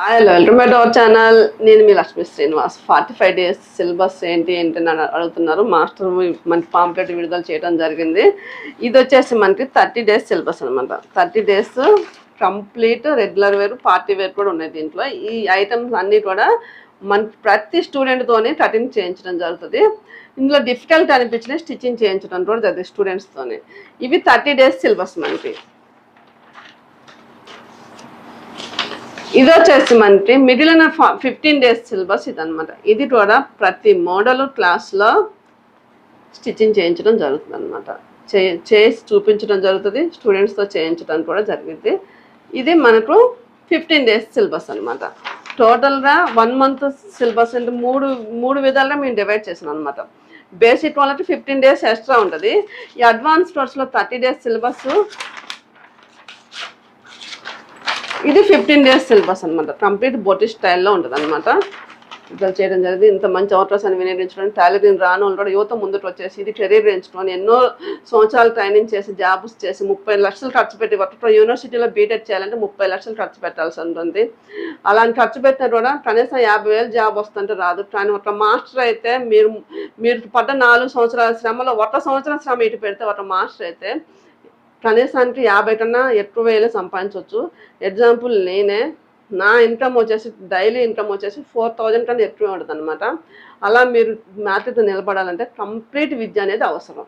Hello welcome to our channel. నేను మీ Lakshmi Srinivas. 45 days syllabus ఏంటి అని అడుగుతున్నారు. మాస్టర్ మనకి పాంప్లెట్ విడుదల చేయడం జరిగింది. ఇది వచ్చేసి మనకి 30 డేస్ సిలబస్ అనమాట. 30 days complete regular wear, party wear కూడా ఉన్నాయి దీంట్లో. ఈ ఐటమ్స్ అన్నీ కూడా మన ప్రతి స్టూడెంట్తోనే కటింగ్ చేయించడం జరుగుతుంది. ఇందులో డిఫికల్ట్ అనిపించిన స్టిచ్చింగ్ చేయించడం కూడా జరుగుతుంది స్టూడెంట్స్తోనే. ఇవి 30 డేస్ సిలబస్ మనకి. ఇది వచ్చేసి మనకి మిగిలిన 15 డేస్ సిలబస్ ఇదనమాట. ఇది కూడా ప్రతి మోడల్ క్లాస్లో స్టిచ్చింగ్ చేయించడం జరుగుతుంది అనమాట. చేసి చూపించడం జరుగుతుంది, స్టూడెంట్స్తో చేయించడం కూడా జరిగింది. ఇది మనకు 15 డేస్ సిలబస్ అనమాట. టోటల్గా 1 మంత్ సిలబస్ అంటే మూడు విధాలుగా మేము డివైడ్ చేసాం అనమాట. బేసిక్ వాళ్ళకి 15 డేస్ ఎక్స్ట్రా ఉంటుంది. ఈ అడ్వాన్స్ కోర్స్లో 30 డేస్ సిలబస్, ఇది 15 డేస్ సిలబస్ అనమాట. కంప్లీట్ బొటి స్టైల్లో ఉంటుంది అనమాట. ఇట్లా చేయడం జరిగింది. ఇంత మంచి అవకాశాన్ని వినియోగించడానికి టైలరింగ్ రాని వాళ్ళు కూడా యువత ముందుకు వచ్చేసి ఇది కెరీర్ ఎంచుకొని ఎన్నో సంవత్సరాలు ట్రైనింగ్ చేసి జాబ్స్ చేసి 30 లక్షలు ఖర్చు పెట్టి ఒక యూనివర్సిటీలో బీటెక్ చేయాలంటే 30 లక్షలు ఖర్చు పెట్టాల్సి ఉంటుంది. అలాంటి ఖర్చు పెట్టినా కూడా కనీసం 50,000 జాబ్ వస్తుంటే రాదు. కానీ ఒక మాస్టర్ అయితే మీరు పడ్డ 4 సంవత్సరాల శ్రమలో ఒక సంవత్సరం శ్రమ ఇటు పెడితే ఒక మాస్టర్ అయితే కనీసానికి 50 కన్నా ఎక్కువ వేలు సంపాదించవచ్చు. ఎగ్జాంపుల్ నా ఇన్కమ్ వచ్చేసి డైలీ ఇన్కమ్ వచ్చేసి 4,000 కన్నా ఎక్కువ ఉంటుంది అనమాట. అలా మీరు మార్కెట్లో నిలబడాలంటే కంప్లీట్ విద్య అనేది అవసరం.